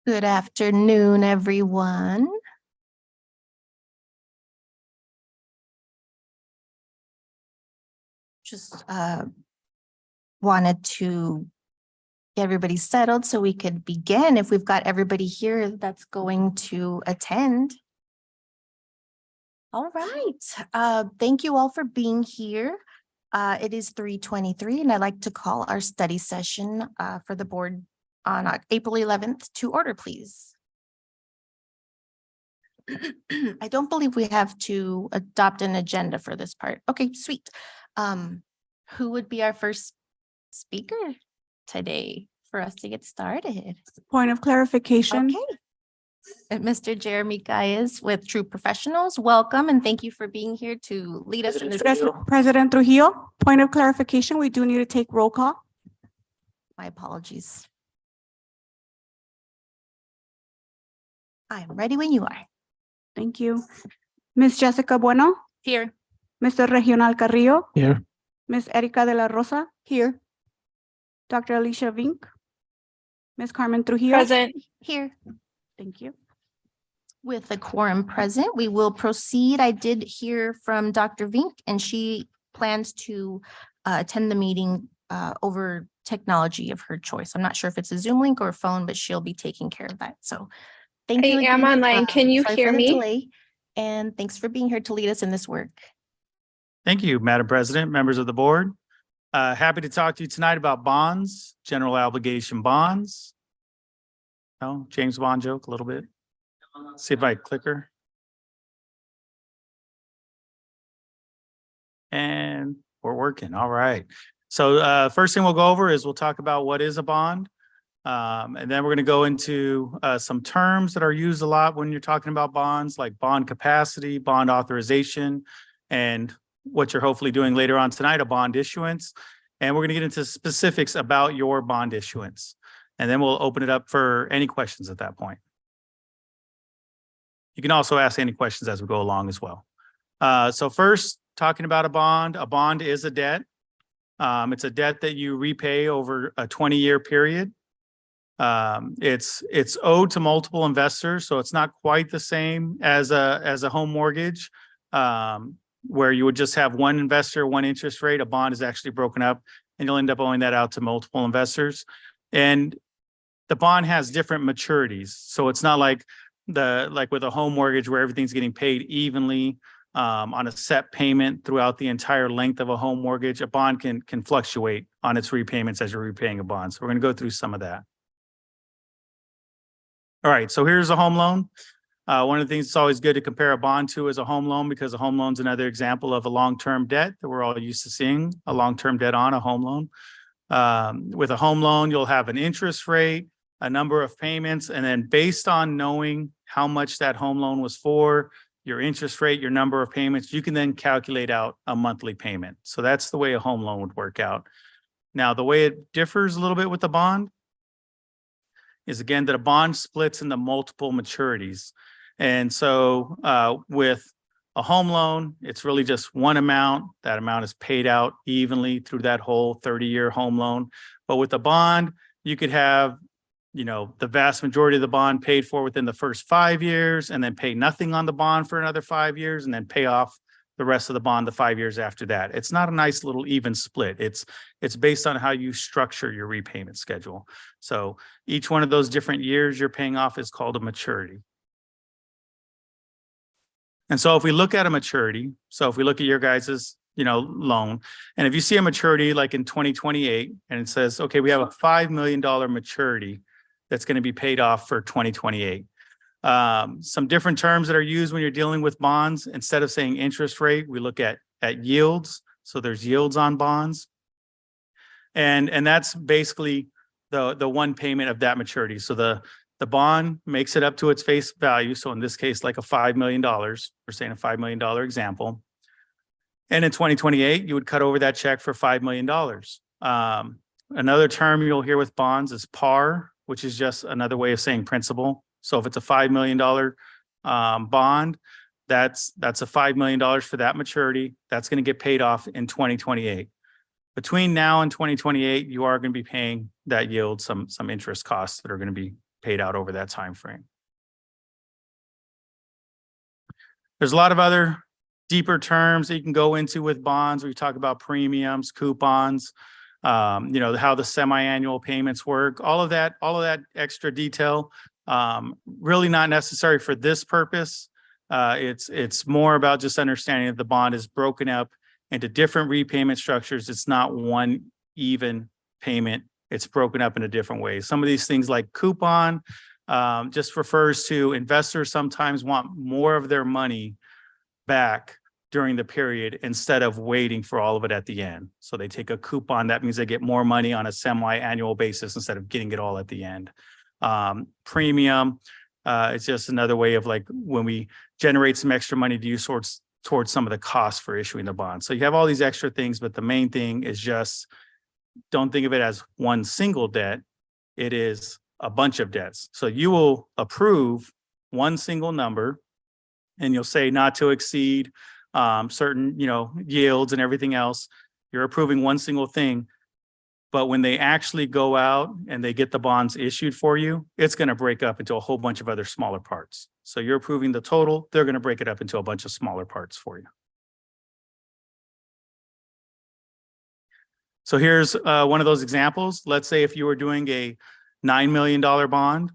Good afternoon, everyone. Just wanted to get everybody settled so we could begin. If we've got everybody here that's going to attend. All right. Thank you all for being here. It is 3:23 and I'd like to call our study session for the board on April 11th to order, please. I don't believe we have to adopt an agenda for this part. Okay, sweet. Who would be our first speaker today for us to get started? Point of clarification. Okay. Mr. Jeremy Gaius with True Professionals, welcome and thank you for being here to lead us in this. President Trujillo, point of clarification, we do need to take roll call. My apologies. I am ready when you are. Thank you. Ms. Jessica Bueno, Here. Mr. Regional Carrillo, Here. Ms. Erica de la Rosa, here. Dr. Alicia Vink, Ms. Carmen Trujillo. Present. Here. Thank you. With the quorum present, we will proceed. I did hear from Dr. Vink and she plans to attend the meeting over technology of her choice. I'm not sure if it's a Zoom link or a phone, but she'll be taking care of that. So thank you. I am again. online. Can you Sorry hear for the me? delay, and thanks for being here to lead us in this work. Thank you, Madam President, members of the board. Happy to talk to you tonight about bonds, general obligation bonds. Oh, James Bond joke a little bit. See if I click her. And we're working. All right. So first thing we'll go over is we'll talk about what is a bond. And then we're going to go into some terms that are used a lot when you're talking about bonds, like bond capacity, bond authorization, and what you're hopefully doing later on tonight, a bond issuance. And we're going to get into specifics about your bond issuance. And then we'll open it up for any questions at that point. You can also ask any questions as we go along as well. So first, talking about a bond is a debt. It's a debt that you repay over a 20-year period. It's owed to multiple investors, so it's not quite the same as a home mortgage, where you would just have one investor, one interest rate. A bond is actually broken up, and you'll end up owing that out to multiple investors. And the bond has different maturities, so it's not like with a home mortgage where everything's getting paid evenly on a set payment throughout the entire length of a home mortgage. A bond can fluctuate on its repayments as you're repaying a bond. So we're going to go through some of that. All right, so here's a home loan. One of the things that's always good to compare a bond to is a home loan, because a home loan is another example of a long-term debt that we're all used to seeing, a long-term debt on a home loan. With a home loan, you'll have an interest rate, a number of payments, and then based on knowing how much that home loan was for, your interest rate, your number of payments, you can then calculate out a monthly payment. So that's the way a home loan would work out. Now, the way it differs a little bit with the bond is, again, that a bond splits into multiple maturities. And so with a home loan, it's really just one amount. That amount is paid out evenly through that whole 30-year home loan. But with a bond, you could have, the vast majority of the bond paid for within the first 5 years, and then pay nothing on the bond for another 5 years, and then pay off the rest of the bond the 5 years after that. It's not a nice little even split. It's based on how you structure your repayment schedule. So each one of those different years you're paying off is called a maturity. And so if we look at a maturity, so if we look at your guys's, loan, and if you see a maturity like in 2028, and it says, okay, we have a $5 million maturity that's going to be paid off for 2028. Some different terms that are used when you're dealing with bonds. Instead of saying interest rate, we look at yields. So there's yields on bonds. And that's basically the one payment of that maturity. So the bond makes it up to its face value. So in this case, like a $5 million, we're saying a $5 million example. And in 2028, you would cut over that check for $5 million. Another term you'll hear with bonds is par, which is just another way of saying principal. So if it's a $5 million bond, that's a $5 million for that maturity. That's going to get paid off in 2028. Between now and 2028, you are going to be paying that yield some interest costs that are going to be paid out over that time frame. There's a lot of other deeper terms that you can go into with bonds. We talk about premiums, coupons, how the semi-annual payments work, all of that extra detail, really not necessary for this purpose. It's more about just understanding that the bond is broken up into different repayment structures. It's not one even payment. It's broken up into different ways. Some of these things like coupon just refers to investors sometimes want more of their money back during the period instead of waiting for all of it at the end. So they take a coupon. That means they get more money on a semi-annual basis instead of getting it all at the end. Premium, it's just another way of like when we generate some extra money to use towards some of the costs for issuing the bond. So you have all these extra things, but the main thing is just don't think of it as one single debt. It is a bunch of debts. So you will approve one single number and you'll say not to exceed certain, yields and everything else. You're approving one single thing. But when they actually go out and they get the bonds issued for you, it's going to break up into a whole bunch of other smaller parts. So you're approving the total. They're going to break it up into a bunch of smaller parts for you. So here's one of those examples. Let's say if you were doing a $9 million bond,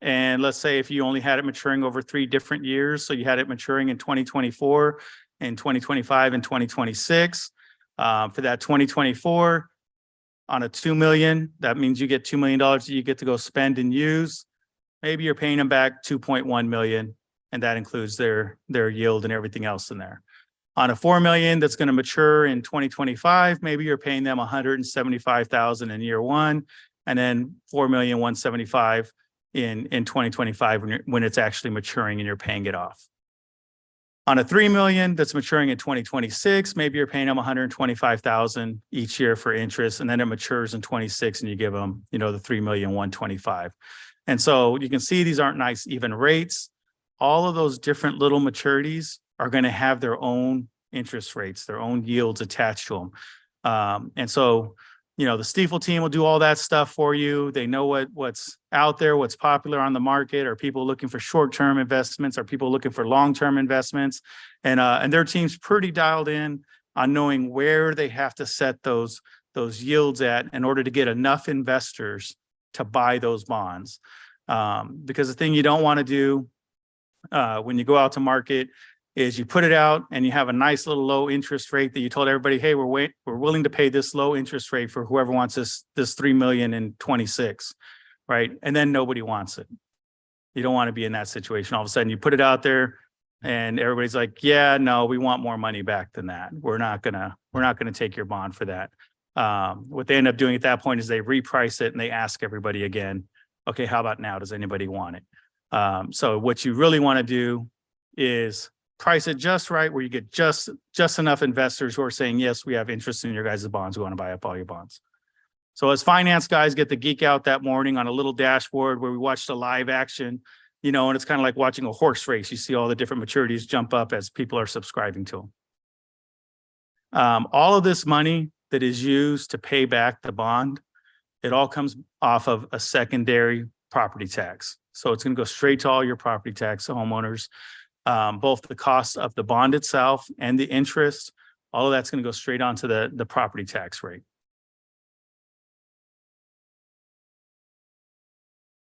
and let's say if you only had it maturing over 3 different years, so you had it maturing in 2024, in 2025, and 2026. For that 2024, on a $2 million, that means you get $2 million that you get to go spend and use. Maybe you're paying them back $2.1 million, and that includes their yield and everything else in there. On a $4 million that's going to mature in 2025, maybe you're paying them $175,000 in year 1, and then $4,175,000 in 2025 when it's actually maturing and you're paying it off. On a $3 million that's maturing in 2026, maybe you're paying them $125,000 each year for interest, and then it matures in 26 and you give them, the $3,125,000. And so you can see these aren't nice even rates. All of those different little maturities are going to have their own interest rates, their own yields attached to them. And so, the Stiefel team will do all that stuff for you. They know what's out there, what's popular on the market. Are people looking for short-term investments? Are people looking for long-term investments? And their team's pretty dialed in on knowing where they have to set those yields at in order to get enough investors to buy those bonds. Because the thing you don't want to do when you go out to market is you put it out and you have a nice little low interest rate that you told everybody, hey, we're willing to pay this low interest rate for whoever wants this $3 million in 26, right? And then nobody wants it. You don't want to be in that situation. All of a sudden you put it out there and everybody's like, yeah, no, we want more money back than that. We're not gonna take your bond for that. What they end up doing at that point is they reprice it and they ask everybody again, okay, how about now? Does anybody want it? So what you really want to do is price it just right, where you get just enough investors who are saying, yes, we have interest in your guys' bonds. We want to buy up all your bonds. So as finance guys get to geek out that morning on a little dashboard where we watched a live action, and it's kind of like watching a horse race. You see all the different maturities jump up as people are subscribing to them. All of this money that is used to pay back the bond, it all comes off of a secondary property tax. So it's going to go straight to all your property tax homeowners. Both the cost of the bond itself and the interest, all of that's going to go straight onto the property tax rate.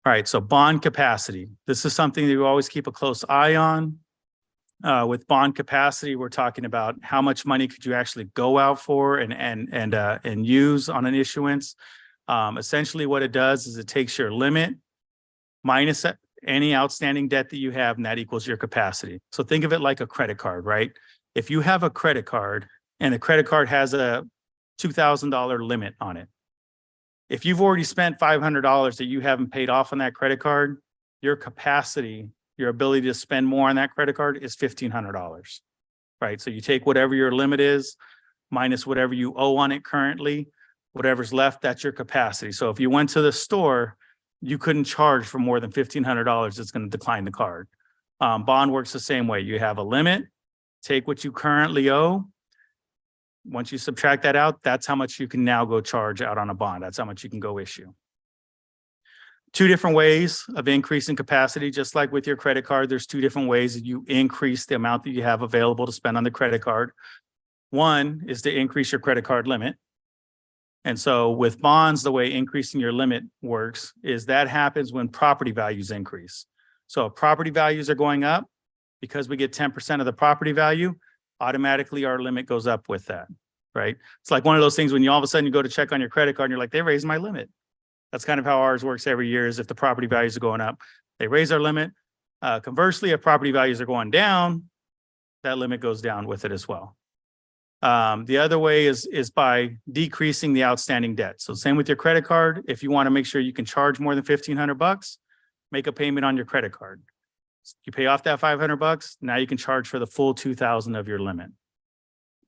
All right, so bond capacity. This is something that you always keep a close eye on. With bond capacity, we're talking about how much money could you actually go out for and use on an issuance. Essentially, what it does is it takes your limit minus any outstanding debt that you have, and that equals your capacity. So think of it like a credit card, right? If you have a credit card and the credit card has a $2,000 limit on it, if you've already spent $500 that you haven't paid off on that credit card, your capacity, your ability to spend more on that credit card is $1,500, right? So you take whatever your limit is minus whatever you owe on it currently, whatever's left, that's your capacity. So if you went to the store, you couldn't charge for more than $1,500. It's going to decline the card. Bond works the same way. You have a limit, take what you currently owe. Once you subtract that out, that's how much you can now go charge out on a bond. That's how much you can go issue. two different ways of increasing capacity. Just like with your credit card, there's two different ways that you increase the amount that you have available to spend on the credit card. One is to increase your credit card limit. And so with bonds, the way increasing your limit works is that happens when property values increase. So if property values are going up, because we get 10% of the property value, automatically our limit goes up with that, right? It's like one of those things when you all of a sudden you go to check on your credit card and you're like, they raised my limit. That's kind of how ours works every year, is if the property values are going up, they raise our limit. Conversely, if property values are going down, that limit goes down with it as well. The other way is by decreasing the outstanding debt. So same with your credit card. If you want to make sure you can charge more than $1,500, make a payment on your credit card. You pay off that $500, now you can charge for the full $2,000 of your limit.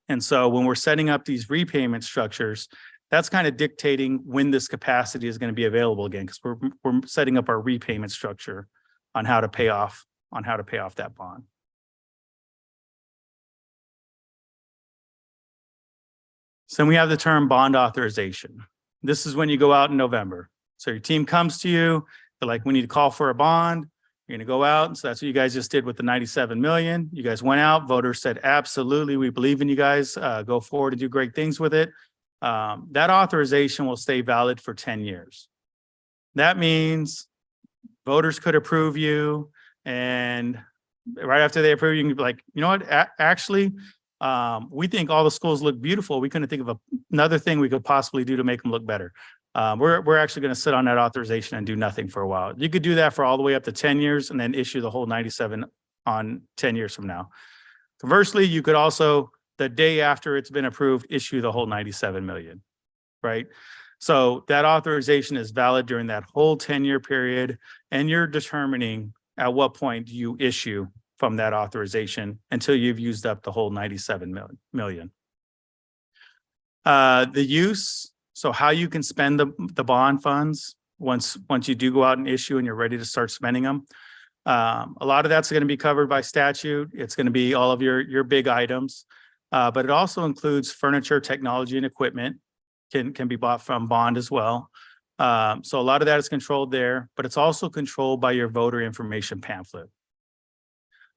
And so when we're setting up these repayment structures, that's kind of dictating when this capacity is going to be available again, because we're setting up our repayment structure on how to pay off that bond. So we have the term bond authorization. This is when you go out in November. So your team comes to you, they're like, we need to call for a bond. You're going to go out. And so that's what you guys just did with the 97 million. You guys went out, voters said, absolutely, we believe in you guys, go forward and do great things with it. That authorization will stay valid for 10 years. That means voters could approve you, and right after they approve you, you can be like, you know what, actually, we think all the schools look beautiful. We couldn't think of another thing we could possibly do to make them look better. We're actually going to sit on that authorization and do nothing for a while. You could do that for all the way up to 10 years and then issue the whole 97 on 10 years from now. Conversely, you could also, the day after it's been approved, issue the whole 97 million, right? So that authorization is valid during that whole 10-year period, and you're determining at what point do you issue from that authorization until you've used up the whole 97 million. The use, so how you can spend the bond funds once you do go out and issue and you're ready to start spending them. A lot of that's going to be covered by statute. It's going to be all of your big items, but it also includes furniture, technology, and equipment can be bought from bond as well. So a lot of that is controlled there, but it's also controlled by your voter information pamphlet.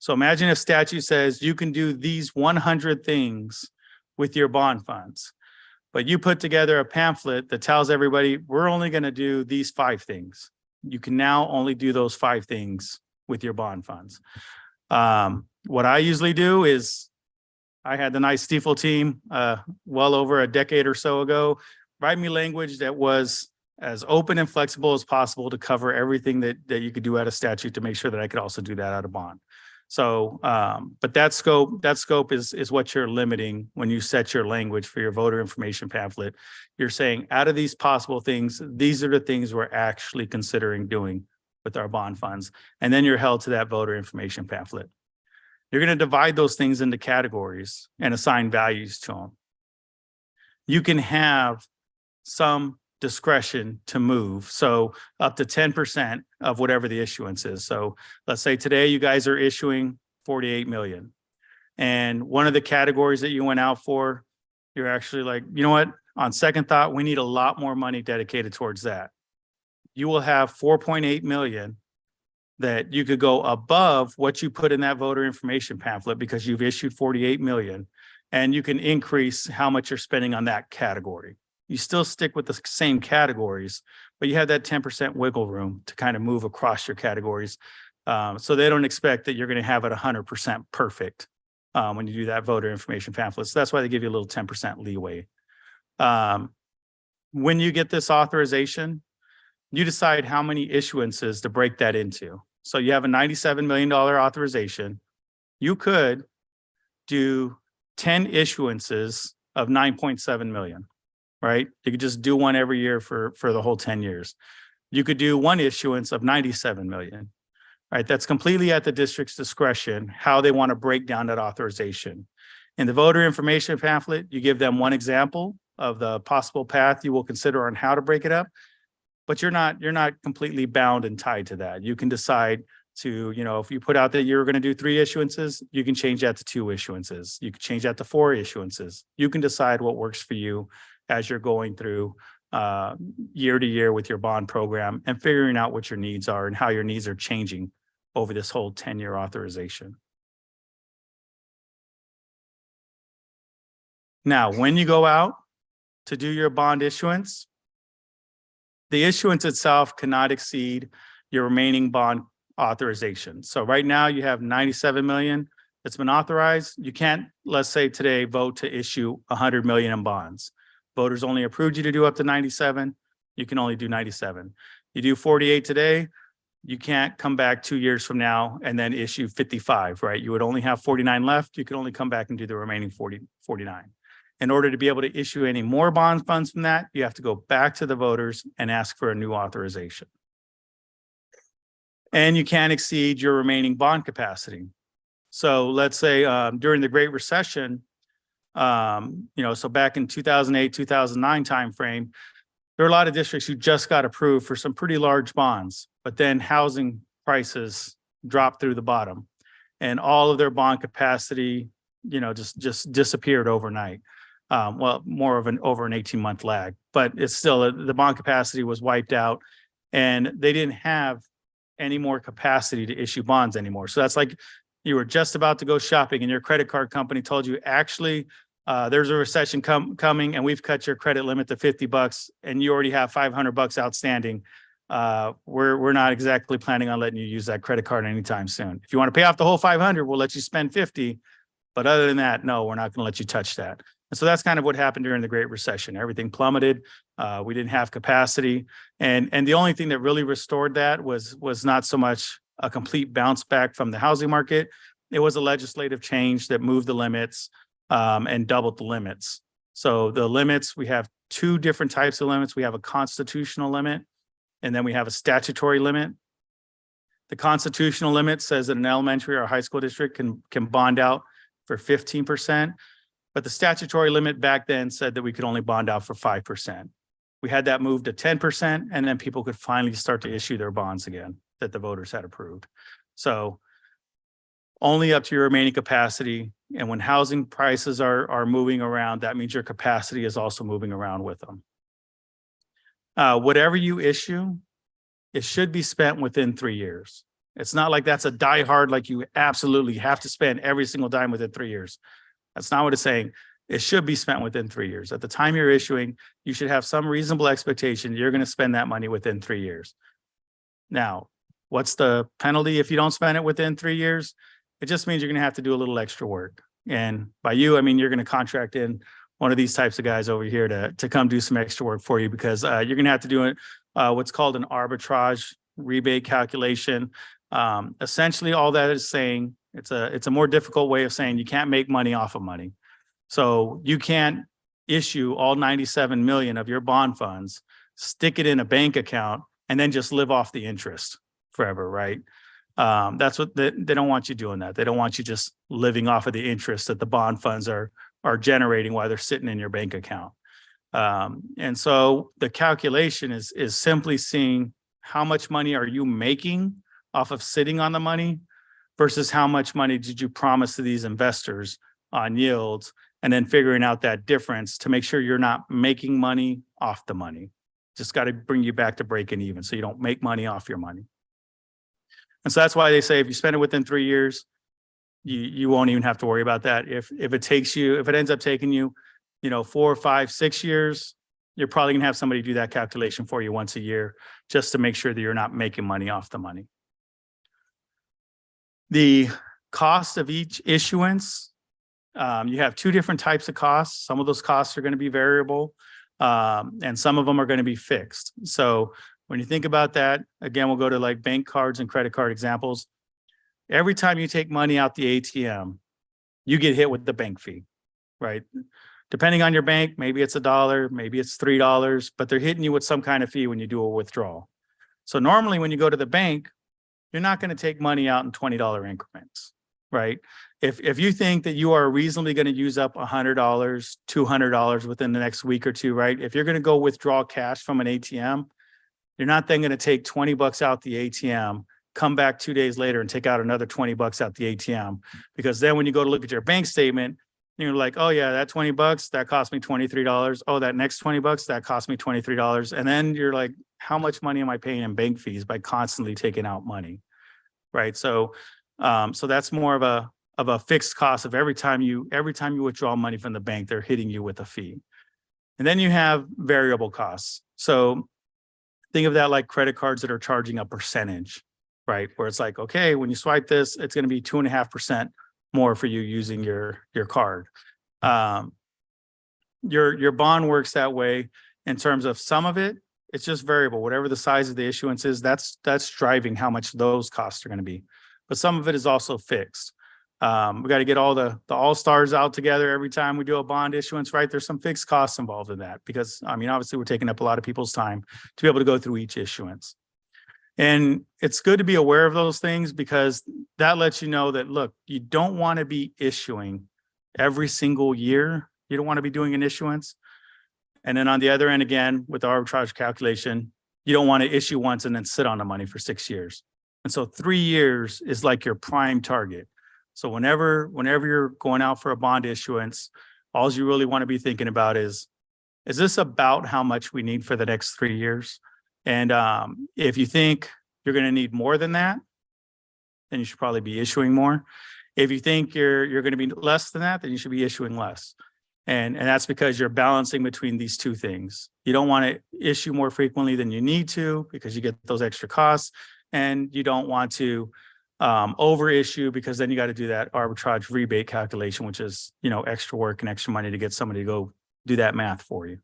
So imagine if statute says you can do these 100 things with your bond funds, but you put together a pamphlet that tells everybody, we're only going to do these 5 things. You can now only do those 5 things with your bond funds. What I usually do is, I had the nice Stiefel team well over a decade or so ago, write me language that was as open and flexible as possible to cover everything that you could do out of statute to make sure that I could also do that out of bond. So, but that scope is what you're limiting when you set your language for your voter information pamphlet. You're saying, out of these possible things, these are the things we're actually considering doing with our bond funds. And then you're held to that voter information pamphlet. You're going to divide those things into categories and assign values to them. You can have some discretion to move, so up to 10% of whatever the issuance is. So let's say today you guys are issuing 48 million, and one of the categories that you went out for, you're actually like, you know what, on second thought, we need a lot more money dedicated towards that. You will have 4.8 million that you could go above what you put in that voter information pamphlet because you've issued 48 million, and you can increase how much you're spending on that category. You still stick with the same categories, but you have that 10% wiggle room to kind of move across your categories. So they don't expect that you're going to have it 100% perfect when you do that voter information pamphlet. So that's why they give you a little 10% leeway. When you get this authorization, you decide how many issuances to break that into. So you have a $97 million authorization. You could do 10 issuances of 9.7 million. Right? You could just do one every year for the whole 10 years. You could do one issuance of 97 million. Right? That's completely at the district's discretion, how they want to break down that authorization. In the voter information pamphlet, you give them one example of the possible path you will consider on how to break it up, but you're not completely bound and tied to that. You can decide to, you know, if you put out that you're going to do 3 issuances, you can change that to 2 issuances. You can change that to 4 issuances. You can decide what works for you as you're going through year to year with your bond program and figuring out what your needs are and how your needs are changing over this whole 10-year authorization. Now, when you go out to do your bond issuance, the issuance itself cannot exceed your remaining bond authorization. So right now you have 97 million that's been authorized. You can't, let's say today, vote to issue 100 million in bonds. Voters only approved you to do up to 97. You can only do 97. You do 48 today, you can't come back 2 years from now and then issue 55, right? You would only have 49 left. You could only come back and do the remaining 49. In order to be able to issue any more bond funds from that, you have to go back to the voters and ask for a new authorization. And you can't exceed your remaining bond capacity. So let's say during the Great Recession, so back in 2008, 2009 timeframe, there were a lot of districts who just got approved for some pretty large bonds, but then housing prices dropped through the bottom and all of their bond capacity, just disappeared overnight. Well, more of over an 18-month lag, but it's still the bond capacity was wiped out and they didn't have any more capacity to issue bonds anymore. So that's like you were just about to go shopping and your credit card company told you, actually, there's a recession coming and we've cut your credit limit to $50 and you already have $500 outstanding. We're not exactly planning on letting you use that credit card anytime soon. If you want to pay off the whole 500, we'll let you spend 50. But other than that, no, we're not going to let you touch that. And so that's kind of what happened during the Great Recession. Everything plummeted. We didn't have capacity. And the only thing that really restored that was not so much a complete bounce back from the housing market. It was a legislative change that moved the limits and doubled the limits. So the limits, we have two different types of limits. We have a constitutional limit, and then we have a statutory limit. The constitutional limit says that an elementary or high school district can bond out for 15%. But the statutory limit back then said that we could only bond out for 5%. We had that moved to 10%, and then people could finally start to issue their bonds again that the voters had approved. So only up to your remaining capacity. And when housing prices are moving around, that means your capacity is also moving around with them. Whatever you issue, it should be spent within 3 years. It's not like that's a diehard, like you absolutely have to spend every single dime within 3 years. That's not what it's saying. It should be spent within 3 years. At the time you're issuing, you should have some reasonable expectation you're going to spend that money within 3 years. Now, what's the penalty if you don't spend it within 3 years? It just means you're going to have to do a little extra work. And by you, I mean you're going to contract in one of these types of guys over here to come do some extra work for you, because you're going to have to do it what's called an arbitrage rebate calculation. Essentially, all that is saying, it's a more difficult way of saying you can't make money off of money. So you can't issue all 97 million of your bond funds, stick it in a bank account, and then just live off the interest forever, right? That's what they don't want you doing that. They don't want you just living off of the interest that the bond funds are generating while they're sitting in your bank account. And so the calculation is simply seeing how much money are you making off of sitting on the money versus how much money did you promise to these investors on yields, and then figuring out that difference to make sure you're not making money off the money. Just got to bring you back to breaking even so you don't make money off your money. And so that's why they say if you spend it within 3 years, you won't even have to worry about that. If it ends up taking you, 4, 5, 6 years, you're probably gonna have somebody do that calculation for you once a year just to make sure that you're not making money off the money. The cost of each issuance, you have two different types of costs. Some of those costs are going to be variable, and some of them are going to be fixed. So when you think about that, again, we'll go to like bank cards and credit card examples. Every time you take money out the ATM, you get hit with the bank fee, right? Depending on your bank, maybe it's $1, maybe it's $3, but they're hitting you with some kind of fee when you do a withdrawal. So normally when you go to the bank, you're not going to take money out in $20 increments, right? If you think that you are reasonably going to use up $100, $200 within the next week or two, right? If you're going to go withdraw cash from an ATM, you're not then going to take $20 out the ATM, come back 2 days later and take out another $20 out the ATM, because then when you go to look at your bank statement, You're like, oh yeah, that $20, that cost me $23. Oh, that next $20, that cost me $23. And then you're like, how much money am I paying in bank fees by constantly taking out money? Right. So that's more of a fixed cost of every time you withdraw money from the bank, they're hitting you with a fee. And then you have variable costs. So think of that like credit cards that are charging a percentage, right? Where it's like, okay, when you swipe this, it's going to be 2.5% more for you using your card. Your bond works that way in terms of some of it, it's just variable. Whatever the size of the issuance is, that's driving how much those costs are going to be. But some of it is also fixed. We got to get all the all-stars out together every time we do a bond issuance, right? There's some fixed costs involved in that because, I mean, obviously we're taking up a lot of people's time to be able to go through each issuance. And it's good to be aware of those things because that lets you know that, look, you don't want to be issuing every single year. You don't want to be doing an issuance. And then on the other end, again, with the arbitrage calculation, you don't want to issue once and then sit on the money for 6 years. And so 3 years is like your prime target. So whenever you're going out for a bond issuance, all you really want to be thinking about is this about how much we need for the next 3 years? And if you think you're going to need more than that, then you should probably be issuing more. If you think you're going to be less than that, then you should be issuing less. And that's because you're balancing between these two things. You don't want to issue more frequently than you need to because you get those extra costs, and you don't want to over issue because then you got to do that arbitrage rebate calculation, which is, you know, extra work and extra money to get somebody to go do that math for you.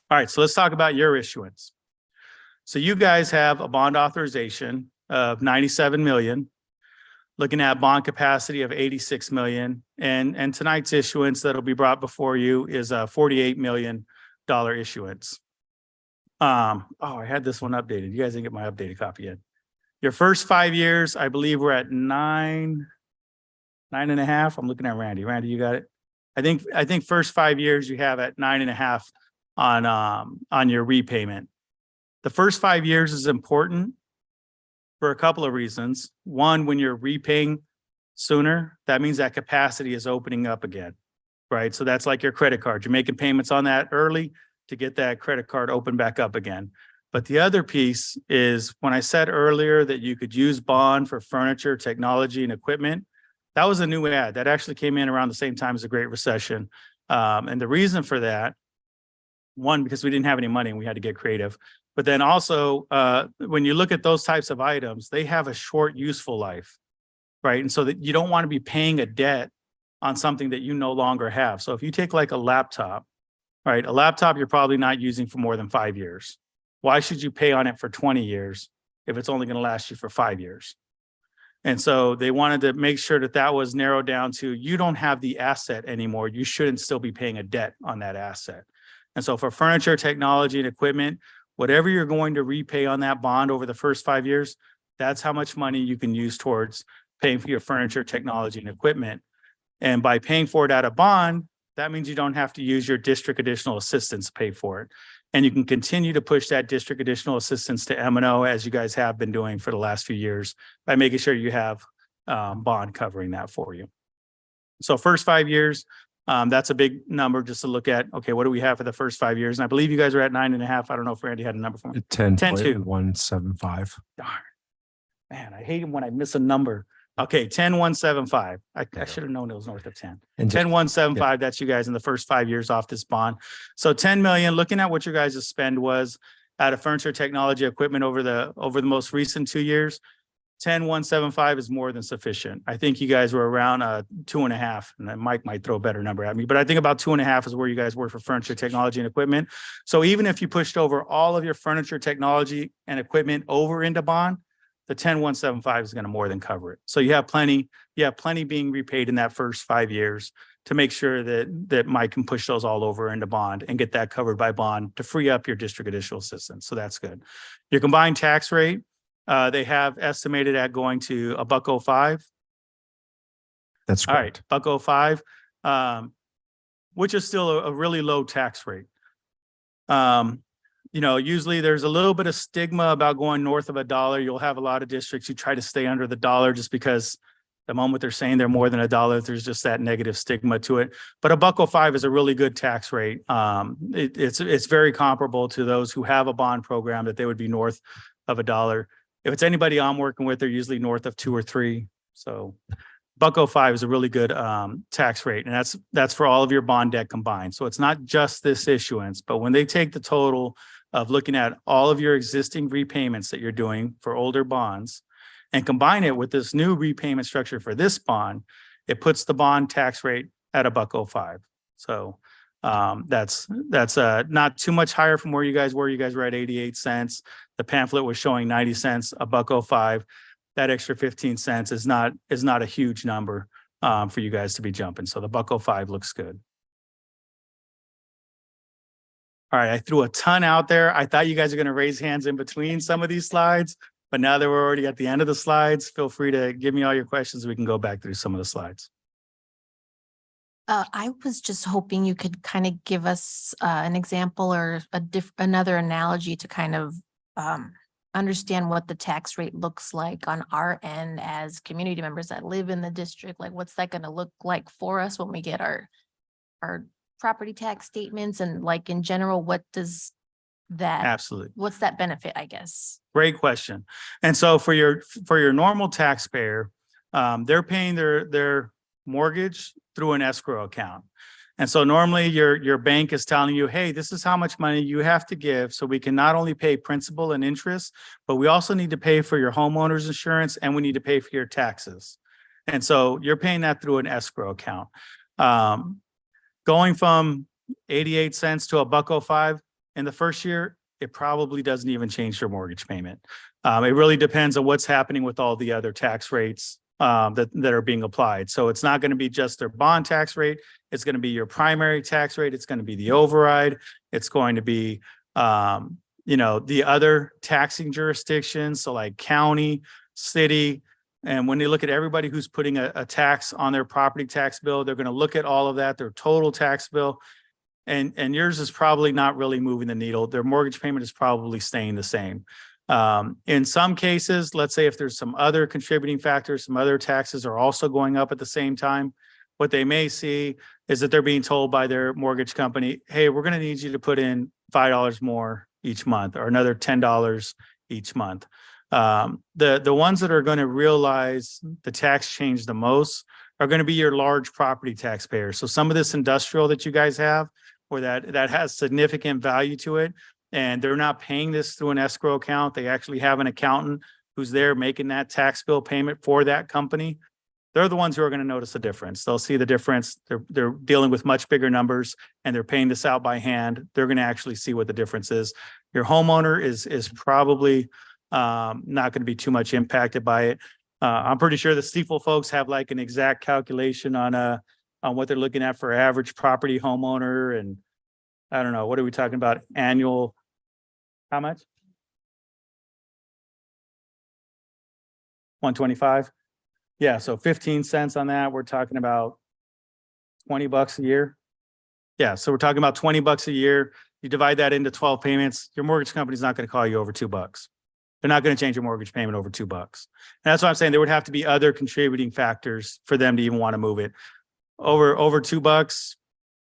All right, so let's talk about your issuance. So you guys have a bond authorization of 97 million, looking at bond capacity of 86 million, and tonight's issuance that'll be brought before you is a $48 million issuance. I had this one updated. You guys didn't get my updated copy yet. Your first 5 years, I believe we're at 9.5. I'm looking at Randy. Randy, you got it? I think first 5 years you have at 9.5 on your repayment. The first 5 years is important for a couple of reasons. One, when you're repaying sooner, that means that capacity is opening up again, right? So that's like your credit card. You're making payments on that early to get that credit card open back up again. But the other piece is when I said earlier that you could use bond for furniture, technology, and equipment, that was a new ad that actually came in around the same time as the Great Recession. And the reason for that, one, because we didn't have any money and we had to get creative. But then also, when you look at those types of items, they have a short useful life, right? And so that you don't want to be paying a debt on something that you no longer have. So if you take like a laptop, right? A laptop you're probably not using for more than 5 years. Why should you pay on it for 20 years if it's only going to last you for 5 years? And so they wanted to make sure that that was narrowed down to you don't have the asset anymore. You shouldn't still be paying a debt on that asset. And so for furniture, technology, and equipment, whatever you're going to repay on that bond over the first 5 years, that's how much money you can use towards paying for your furniture, technology, and equipment. And by paying for it out of bond, that means you don't have to use your district additional assistance to pay for it. And you can continue to push that district additional assistance to M&O as you guys have been doing for the last few years by making sure you have bond covering that for you. So first 5 years, that's a big number just to look at. Okay, what do we have for the first 5 years? And I believe you guys are at 9.5. I don't know if Randy had a number for me. 10.175. Darn. Man, I hate it when I miss a number. Okay, 10.175. I should have known it was north of 10. And 10.175, that's you guys in the first 5 years off this bond. So 10 million, looking at what your guys' spend was out of furniture, technology, equipment over the most recent 2 years, 10.175 is more than sufficient. I think you guys were around 2.5, and then Mike might throw a better number at me, but I think about 2.5 is where you guys were for furniture, technology, and equipment. So even if you pushed over all of your furniture, technology, and equipment over into bond, the 10.175 is going to more than cover it. So you have plenty being repaid in that first 5 years to make sure that Mike can push those all over into bond and get that covered by bond to free up your district additional assistance. So that's good. Your combined tax rate, they have estimated at going to $1.05. That's all correct. right, $1.05, which is still a really low tax rate. You know, usually there's a little bit of stigma about going north of $1. You'll have a lot of districts who try to stay under the dollar just because The moment they're saying they're more than $1, there's just that negative stigma to it. But $1.05 is a really good tax rate. It's very comparable to those who have a bond program that they would be north of $1. If it's anybody I'm working with, they're usually north of 2 or 3. So $1.05 is a really good tax rate, and that's for all of your bond debt combined. So it's not just this issuance, but when they take the total of looking at all of your existing repayments that you're doing for older bonds and combine it with this new repayment structure for this bond, it puts the bond tax rate at $1.05. So that's not too much higher from where you guys were. You guys were at 88 cents. The pamphlet was showing 90 cents, $1.05. That extra 15 cents is not a huge number for you guys to be jumping. So the $1.05 looks good. All right, I threw a ton out there. I thought you guys are going to raise hands in between some of these slides, but now that we're already at the end of the slides, feel free to give me all your questions. We can go back through some of the slides. I was just hoping you could kind of give us an example or another analogy to kind of understand what the tax rate looks like on our end as community members that live in the district. Like, what's that going to look like for us when we get our property tax statements, and like in general, what does that, Absolutely. what's that benefit, I guess? Great question. And so for your normal taxpayer, they're paying their mortgage through an escrow account. And so normally your bank is telling you, hey, this is how much money you have to give. So we can not only pay principal and interest, but we also need to pay for your homeowner's insurance, and we need to pay for your taxes. And so you're paying that through an escrow account. Going from 88 cents to $1.05 in the first year, it probably doesn't even change your mortgage payment. It really depends on what's happening with all the other tax rates that are being applied. So it's not going to be just their bond tax rate. It's going to be your primary tax rate. It's going to be the override. It's going to be, the other taxing jurisdictions. So like county, city. And when they look at everybody who's putting a tax on their property tax bill, they're going to look at all of that, their total tax bill. And yours is probably not really moving the needle. Their mortgage payment is probably staying the same. In some cases, let's say if there's some other contributing factors, some other taxes are also going up at the same time, what they may see is that they're being told by their mortgage company, hey, we're going to need you to put in $5 more each month, or another $10 each month. The ones that are going to realize the tax change the most are going to be your large property taxpayers. So some of this industrial that you guys have, or that has significant value to it, and they're not paying this through an escrow account. They actually have an accountant who's there making that tax bill payment for that company. They're the ones who are going to notice the difference. They'll see the difference. They're dealing with much bigger numbers, and they're paying this out by hand. They're going to actually see what the difference is. Your homeowner is probably not going to be too much impacted by it. I'm pretty sure the Stifel folks have like an exact calculation on what they're looking at for average property homeowner, and I don't know, what are we talking about? Annual, how much? 125. Yeah, so 15 cents on that. We're talking about $20 a year. Yeah, so we're talking about $20 a year. You divide that into 12 payments. Your mortgage company's not going to call you over $2. They're not going to change your mortgage payment over $2. And that's why I'm saying there would have to be other contributing factors for them to even want to move it. Over $2,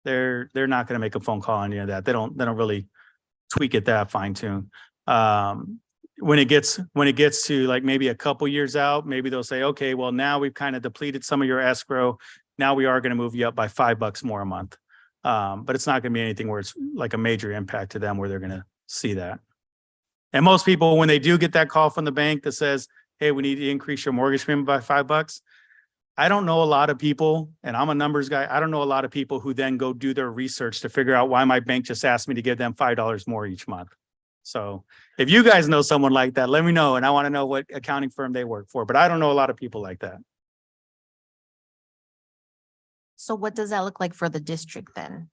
they're not going to make a phone call on any of that. They don't really tweak it that fine tune. When it gets to like maybe a couple years out, maybe they'll say, okay, well, now we've kind of depleted some of your escrow. Now we are going to move you up by $5 more a month. But it's not going to be anything where it's like a major impact to them where they're going to see that. And most people, when they do get that call from the bank that says, hey, we need to increase your mortgage payment by $5, I don't know a lot of people, and I'm a numbers guy, I don't know a lot of people who then go do their research to figure out why my bank just asked me to give them $5 more each month. So if you guys know someone like that, let me know. And I want to know what accounting firm they work for, but I don't know a lot of people like that. So what does that look like for the district then?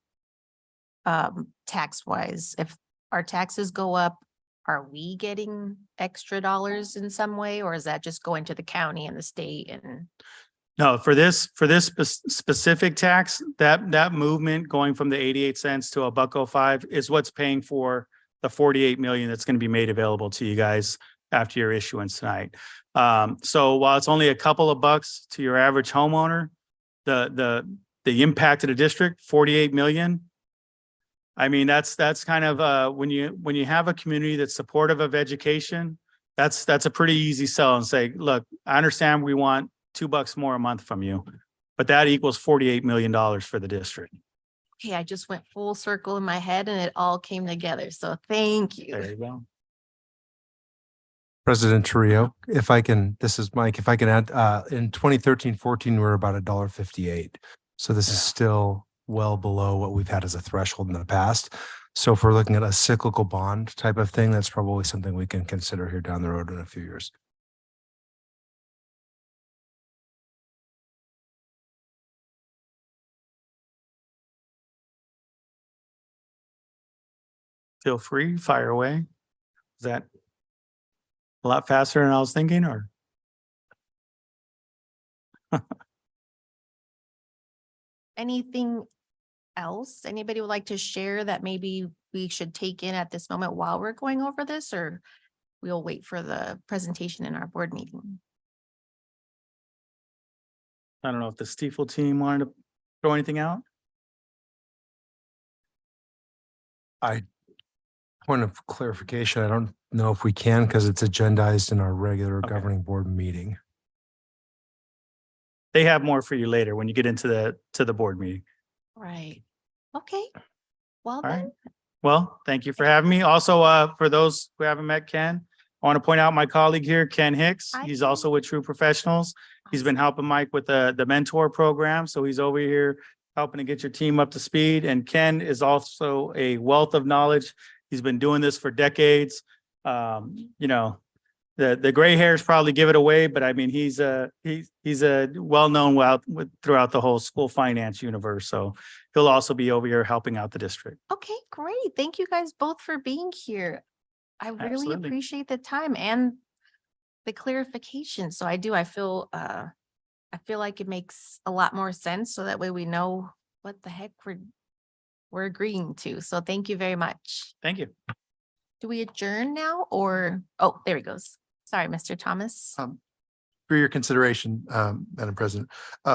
Tax wise, if our taxes go up, are we getting extra dollars in some way, or is that just going to the county and the state? And no, for this specific tax, that movement going from the 88 cents to $1.05 is what's paying for the 48 million that's going to be made available to you guys after your issuance tonight. So while it's only a couple of bucks to your average homeowner, the impact to the district, 48 million. I mean, that's kind of when you have a community that's supportive of education, that's a pretty easy sell and say, look, I understand we want $2 more a month from you, but that equals $48 million for the district. Okay, I just went full circle in my head and it all came together. So thank you. There you go. President Torrio, if I can, this is Mike, if I can add, in 2013-14, we were about $1.58. So this is Yeah. still well below what we've had as a threshold in the past. So if we're looking at a cyclical bond type of thing, that's probably something we can consider here down the road in a few years. Feel free, fire away. Is that a lot faster than I was thinking, or? Anything else anybody would like to share that maybe we should take in at this moment while we're going over this, or we'll wait for the presentation in our board meeting? I don't know if the Stiefel team wanted to throw anything out. Point of clarification, I don't know if we can because it's agendized in our regular Okay. governing board meeting. They have more for you later when you get into the board meeting. Right. Okay. Well, All right. then, Well, thank you for having me. Also, for those who haven't met Ken, I want to point out my colleague here, Ken Hicks. Hi, He's Ken. also with True Professionals. He's been helping Mike with the mentor program. So he's over here helping to get your team up to speed. And Ken is also a wealth of knowledge. He's been doing this for decades. You know, the gray hairs probably give it away, but I mean, he's a well-known throughout the whole school finance universe. So he'll also be over here helping out the district. Okay, great. Thank you guys both for being here. I really Absolutely. appreciate the time and the clarification. So I feel like it makes a lot more sense. So that way we know what the heck we're agreeing to. So thank you very much. Thank you. Do we adjourn now or, oh, there he goes. Sorry, Mr. Thomas. For your consideration, Madam President,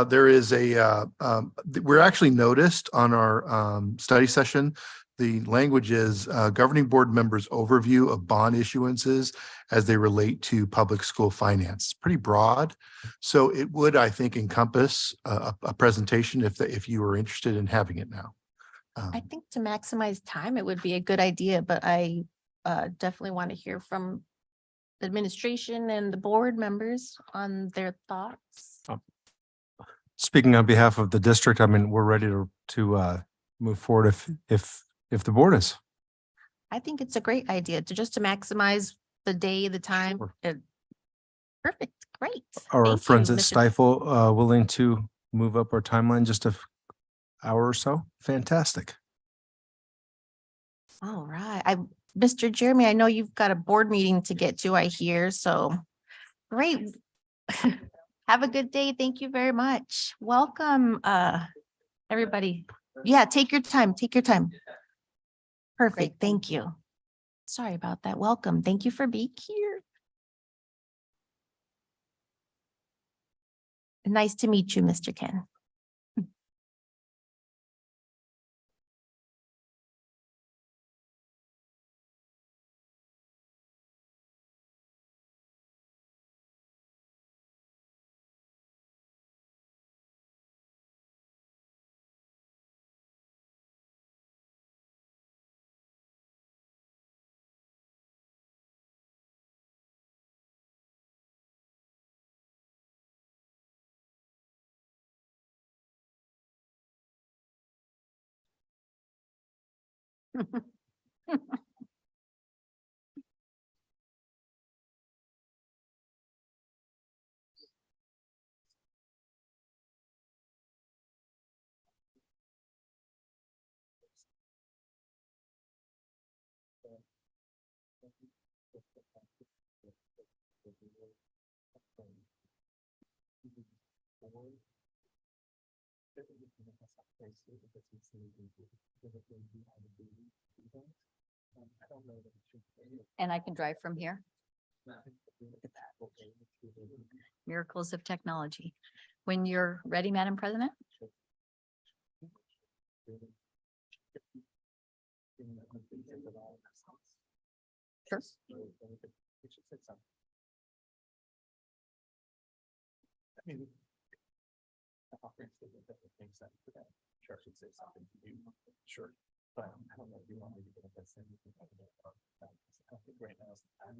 there is we're actually noticed on our study session. The language is governing board members' overview of bond issuances as they relate to public school finance. It's pretty broad. So it would, I think, encompass a presentation if you were interested in having it now. I think to maximize time, it would be a good idea, but I definitely want to hear from the administration and the board members on their thoughts. Speaking on behalf of the district, I mean, we're ready to move forward if the board is. I think it's a great idea to maximize the day, the time. Sure. Perfect, great. Are our Thank friends you, at Mr. Stifel willing to move up our timeline just an hour or so? Fantastic. All right, Mr. Jeremy, I know you've got a board meeting to get to, I hear, so great. Have a good day. Thank you very much. Welcome, everybody. Yeah, take your time, take your time. Perfect, thank you. Sorry about that. Welcome. Thank you for being here. Nice to meet you, Mr. Ken. And I can drive from here. Miracles of technology. When you're ready, Madam President. Sure. Sure, should say something to you. Sure. But I don't know if you want me to get up and say anything about that. I think right now is the time. I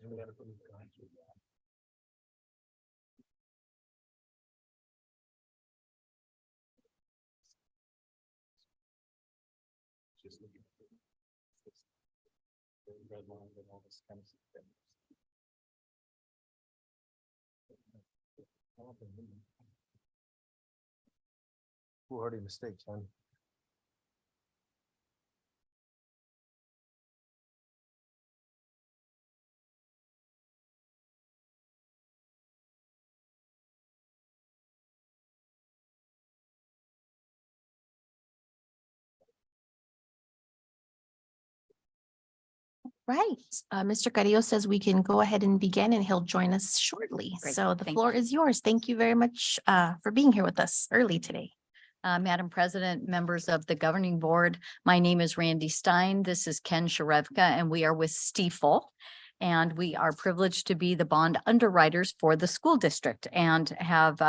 do have to. Just looking at the red line and all this kind of stuff. Who already mistakes, huh? Right. Mr. Carrillo says we can go ahead and begin and he'll join us shortly. Great. So the Thank floor you. is yours. Thank you very much for being here with us early today. Madam President, members of the governing board, my name is Randy Stein. This is Ken Sharevka, and we are with Stiefel. And we are privileged to be the bond underwriters for the school district and have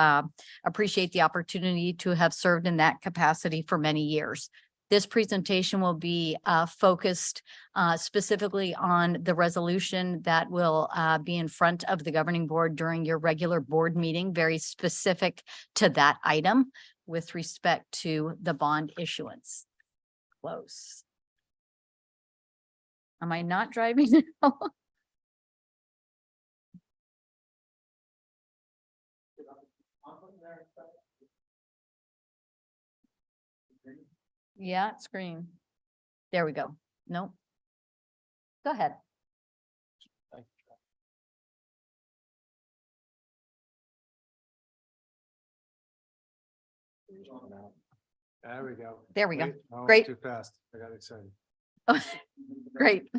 appreciate the opportunity to have served in that capacity for many years. This presentation will be focused specifically on the resolution that will be in front of the governing board during your regular board meeting, very specific to that item with respect to the bond issuance. Close. Am I not driving now? Yeah, screen. There we go. Nope. Go ahead. There we go. There we go. Wait, oh, Great. Too fast. I got excited. Oh, great.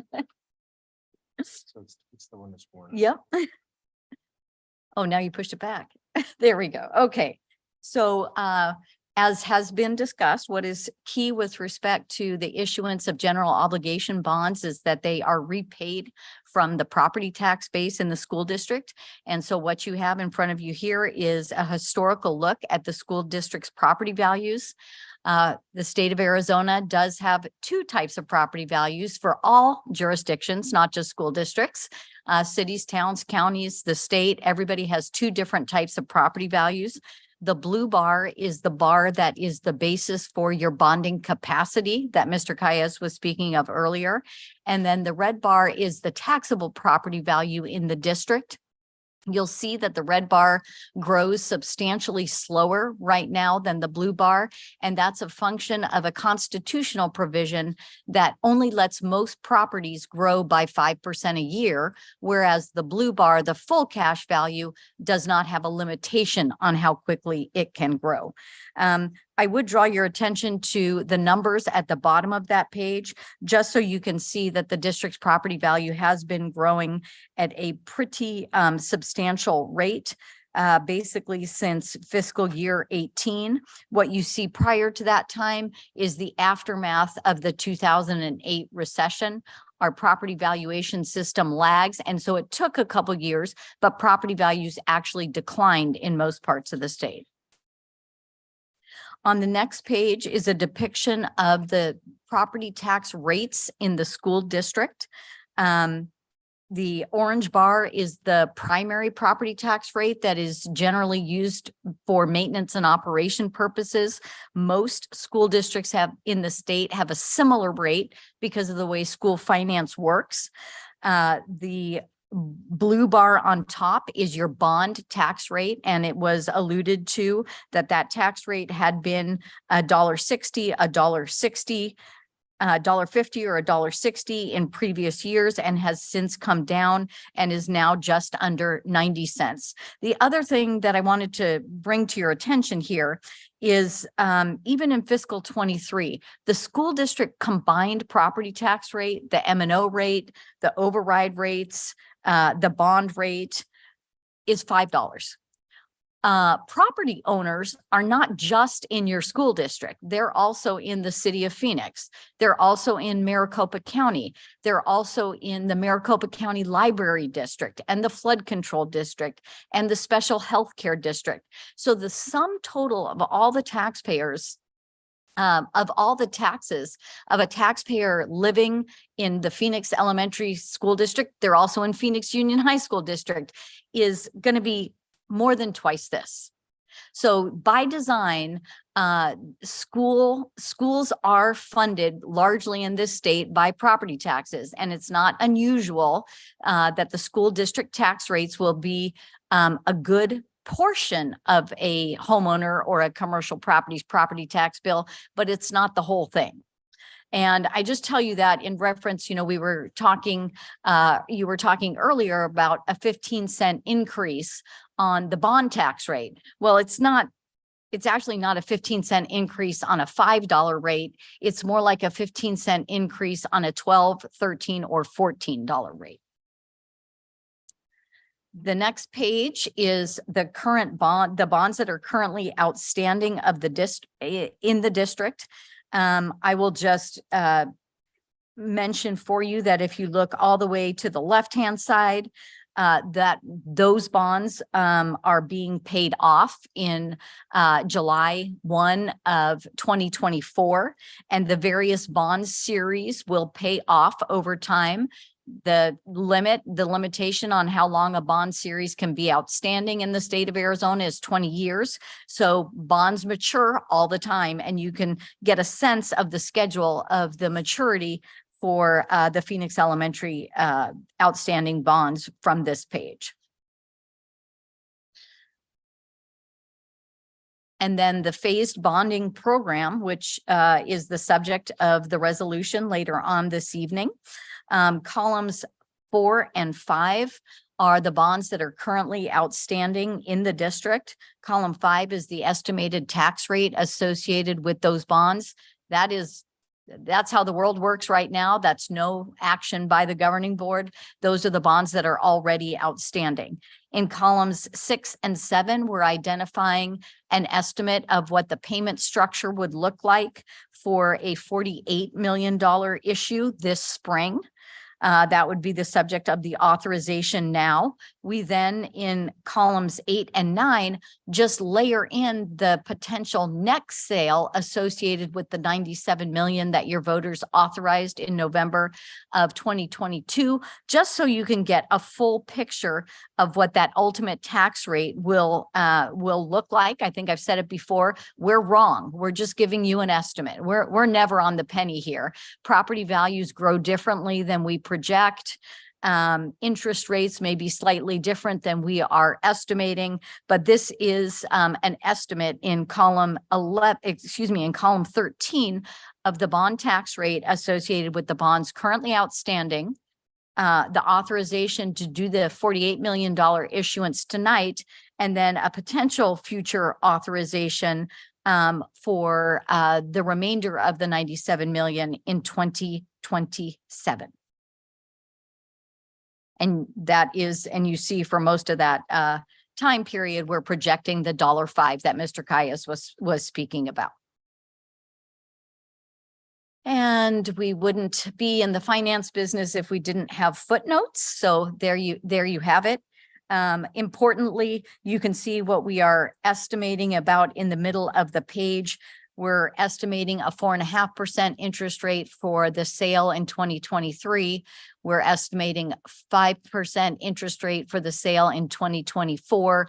So it's the one that's born. Yep. Oh, now you pushed it back. There we go. Okay. So as has been discussed, what is key with respect to the issuance of general obligation bonds is that they are repaid from the property tax base in the school district. And so what you have in front of you here is a historical look at the school district's property values. The state of Arizona does have two types of property values for all jurisdictions, not just school districts. Cities, towns, counties, the state, everybody has two different types of property values. The blue bar is the bar that is the basis for your bonding capacity that Mr. Calles was speaking of earlier. And then the red bar is the taxable property value in the district. You'll see that the red bar grows substantially slower right now than the blue bar. And that's a function of a constitutional provision that only lets most properties grow by 5% a year, whereas the blue bar, the full cash value, does not have a limitation on how quickly it can grow. I would draw your attention to the numbers at the bottom of that page, just so you can see that the district's property value has been growing at a pretty substantial rate, basically since fiscal year 18. What you see prior to that time is the aftermath of the 2008 recession. Our property valuation system lags, and so it took a couple years, but property values actually declined in most parts of the state. On the next page is a depiction of the property tax rates in the school district. The orange bar is the primary property tax rate that is generally used for maintenance and operation purposes. Most school districts in the state have a similar rate because of the way school finance works. The blue bar on top is your bond tax rate, and it was alluded to that tax rate had been $1.60, $1.60 $1.50 or $1.60 in previous years and has since come down and is now just under 90 cents. The other thing that I wanted to bring to your attention here is even in fiscal 23, the school district combined property tax rate, the M&O rate, the override rates, the bond rate is $5. Property owners are not just in your school district. They're also in the city of Phoenix. They're also in Maricopa County. They're also in the Maricopa County Library District and the Flood Control District and the Special Healthcare District. So the sum total of all the taxpayers of all the taxes of a taxpayer living in the Phoenix Elementary School District, they're also in Phoenix Union High School District, is going to be more than twice this. So by design, schools are funded largely in this state by property taxes, and it's not unusual that the school district tax rates will be a good portion of a homeowner or a commercial property's property tax bill, but it's not the whole thing. And I just tell you that in reference, we were talking, you were talking earlier about a 15-cent increase on the bond tax rate. Well, it's actually not a 15-cent increase on a $5 rate. It's more like a 15-cent increase on a $12, $13, or $14 rate. The next page is the current the bonds that are currently outstanding of the in the district. I will just mention for you that if you look all the way to the left-hand side, that those bonds are being paid off in July 1 of 2024, and the various bond series will pay off over time. The limitation on how long a bond series can be outstanding in the state of Arizona is 20 years. So bonds mature all the time, and you can get a sense of the schedule of the maturity for the Phoenix Elementary outstanding bonds from this page. And then the phased bonding program, which is the subject of the resolution later on this evening. Columns 4 and 5 are the bonds that are currently outstanding in the district. Column 5 is the estimated tax rate associated with those bonds. That's how the world works right now. That's no action by the governing board. Those are the bonds that are already outstanding. In columns 6 and 7, we're identifying an estimate of what the payment structure would look like for a $48 million issue this spring. That would be the subject of the authorization now. We then, in columns 8 and 9, just layer in the potential next sale associated with the $97 million that your voters authorized in November of 2022, just so you can get a full picture of what that ultimate tax rate will look like. I think I've said it before, we're wrong. We're just giving you an estimate. We're never on the penny here. Property values grow differently than we project. Interest rates may be slightly different than we are estimating, but this is an estimate in column 13 of the bond tax rate associated with the bonds currently outstanding, the authorization to do the $48 million issuance tonight, and then a potential future authorization for the remainder of the $97 million in 2027. And that is, and you see for most of that time period, we're projecting the $5 that Mr. Caius was speaking about. And we wouldn't be in the finance business if we didn't have footnotes. So there you have it. Importantly, you can see what we are estimating about in the middle of the page. We're estimating a 4.5% interest rate for the sale in 2023. We're estimating 5% interest rate for the sale in 2024.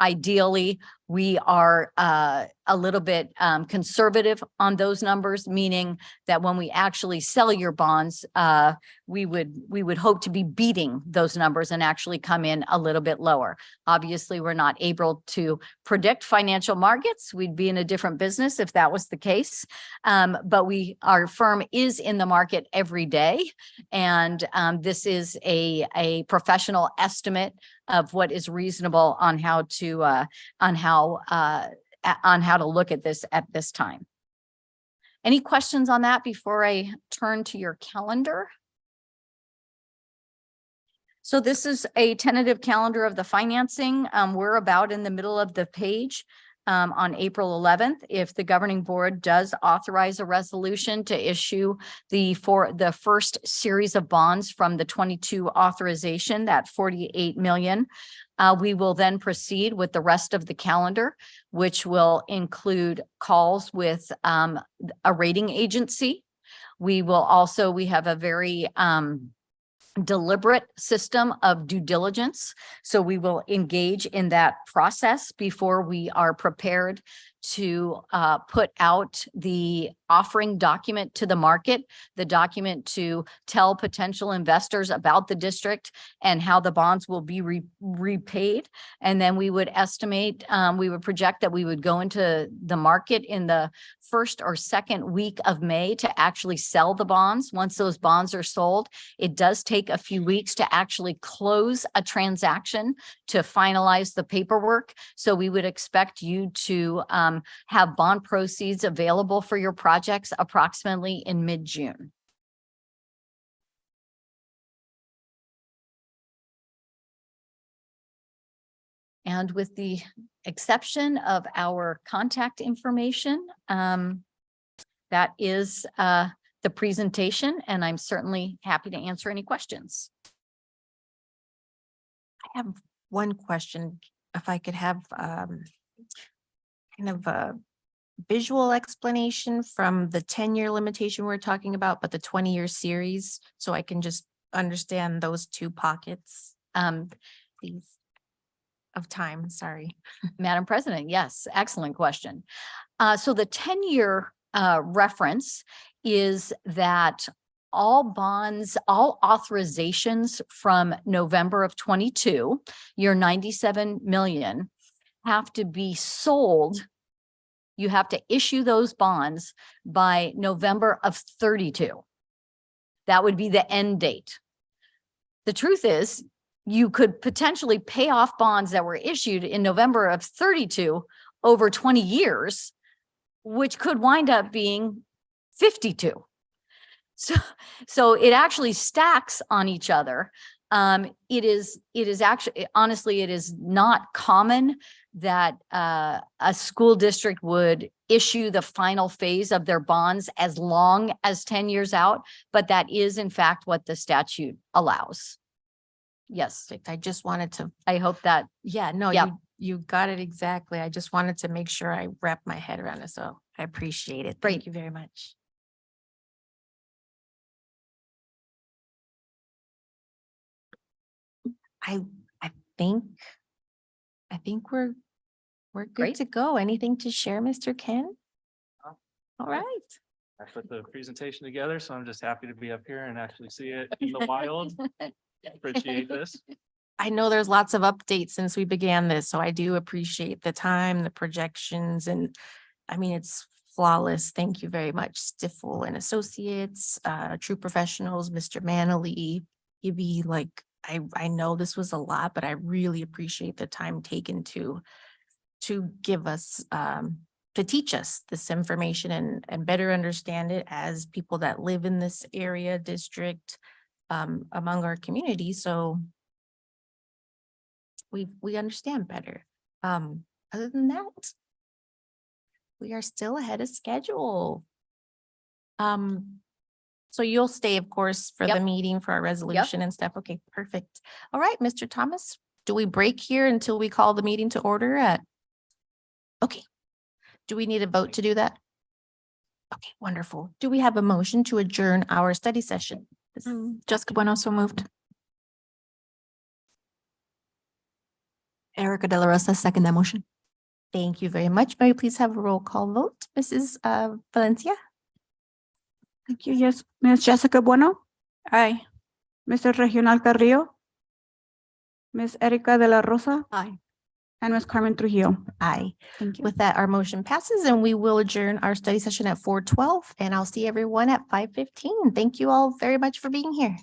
Ideally, We are a little bit conservative on those numbers, meaning that when we actually sell your bonds, we would hope to be beating those numbers and actually come in a little bit lower. Obviously, we're not able to predict financial markets. We'd be in a different business if that was the case. But our firm is in the market every day. And this is a professional estimate of what is reasonable on how to look at this at this time. Any questions on that before I turn to your calendar? So this is a tentative calendar of the financing. We're about in the middle of the page. On April 11th, if the governing board does authorize a resolution to issue the first series of bonds from the 22 authorization, that 48 million, we will then proceed with the rest of the calendar, which will include calls with a rating agency. We have a very deliberate system of due diligence. So we will engage in that process before we are prepared to put out the offering document to the market, the document to tell potential investors about the district and how the bonds will be repaid. And then we would estimate, we would project that we would go into the market in the first or second week of May to actually sell the bonds. Once those bonds are sold, it does take a few weeks to actually close a transaction to finalize the paperwork. So we would expect you to have bond proceeds available for your projects approximately in mid-June. And with the exception of our contact information, that is the presentation, and I'm certainly happy to answer any questions. I have one question, if I could have kind of a visual explanation from the 10-year limitation we're talking about, but the 20-year series, so I can just understand those two pockets, these of time. Sorry. Madam President, yes, excellent question. So the 10-year reference is that all bonds, all authorizations from November of 22, your 97 million, have to be sold. You have to issue those bonds by November of 32. That would be the end date. The truth is, you could potentially pay off bonds that were issued in November of 32 over 20 years, which could wind up being 52. So it actually stacks on each other. It is actually, honestly, it is not common that a school district would issue the final phase of their bonds as long as 10 years out, but that is in fact what the statute allows. Yes, I just wanted to, I hope that, yeah, no, Yeah. you got it exactly. I just wanted to make sure I wrap my head around it. So I appreciate it. Great. Thank you very much. I think we're good Great. to go. Anything to share, Mr. Ken? All right. I put the presentation together, so I'm just happy to be up here and actually see it in the wild. Appreciate this. I know there's lots of updates since we began this, so I do appreciate the time, the projections, and I mean, it's flawless. Thank you very much, Stiffel and Associates, True Professionals, Mr. Manley, Gibby. Like, I know this was a lot, but I really appreciate the time taken to give us, to teach us this information and better understand it as people that live in this area, district, among our community. So we understand better. Other than that, we are still ahead of schedule. So you'll stay, of course, for the Yep. meeting for our resolution and stuff. Okay, perfect. All right, Mr. Thomas, do we break here until we call the meeting to order at? Okay. Do we need a vote to do that? Okay, wonderful. Do we have a motion to adjourn our study session? Jessica Bueno, so moved. Erica De La Rosa, second that motion. Thank you very much. May we please have a roll call vote? Mrs. Valencia? Thank you. Yes, Ms. Jessica Bueno. Aye. Mr. Regional Carrillo. Ms. Erica de la Rosa. Aye. And Ms. Carmen Trujillo. Aye. Thank you. With that, our motion passes and we will adjourn our study session at 4:12 and I'll see everyone at 5:15. Thank you all very much for being here.